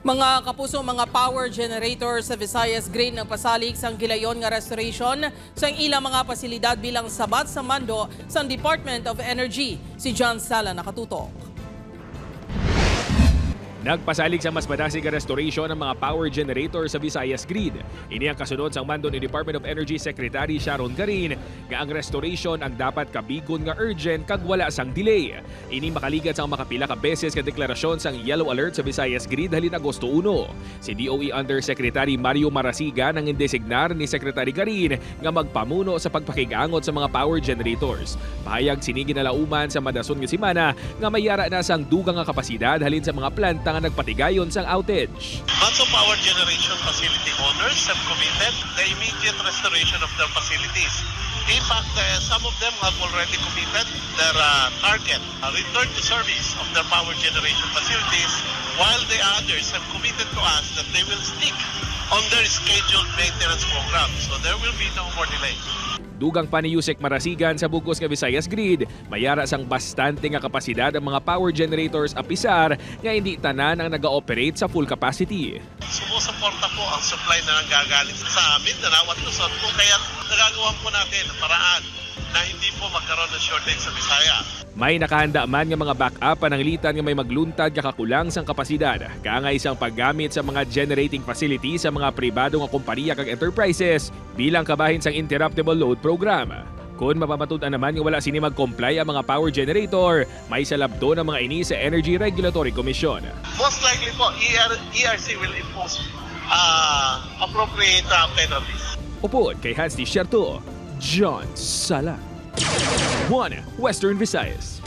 Mga kapuso, mga power generator sa Visayas Grid ng pasalig sang gilayon nga restoration sa ilang mga pasilidad bilang sabat sa mando sa Department of Energy. Si John Sala nakatutok. Nagpasalig sa mas madasig nga restoration ng mga power generator sa Visayas Grid. Ini ang kasunod sang mando ni Department of Energy Secretary Sharon Garin nga ang restoration ang dapat kabigon nga urgent kag wala sang delay. Ini makaligat sang makapila ka beses nga deklarasyon sang yellow alert sa Visayas Grid halin Agosto 1. Si DOE Undersecretary Mario Marasiga nang indesignar ni Secretary Garin nga magpamuno sa pagpakigangot sa mga power generators. Pahayag sinigi na lauman sa madason nga semana nga mayara na sang dugang nga kapasidad halin sa mga planta nga nagpatigayon sang outage. Lots of power generation facility owners have committed the immediate restoration of their facilities. In fact, some of them have already committed their target return to service of their power generation facilities, while the others have committed to us that they will stick on their scheduled maintenance program. So there will be no more delay. Dugang pa ni Yusek Marasigan sa bugos nga Visayas Grid, mayara sang bastante nga kapasidad ang mga power generators apisar nga hindi tanan ang naga-operate sa full capacity. Sumusuporta po ang supply na nanggagaling sa Mindanao at Luzon kung kaya nagagawa po natin ang paraan na hindi po magkaroon ng shortage sa Visayas. May nakahanda man nga mga backup pananglitan nga may magluntad nga kakulang sang kapasidad. Kaangay isang paggamit sa mga generating facility sa mga pribado nga kompanya kag enterprises bilang kabahin sang interruptible load program. Kung mapapatudan naman nga wala sini mag-comply ang mga power generator, may salabdo ng mga ini sa Energy Regulatory Commission. Most likely po, ERC will impose appropriate penalties. Upod kay Hans Desierto, John Sala. 1 Western Visayas.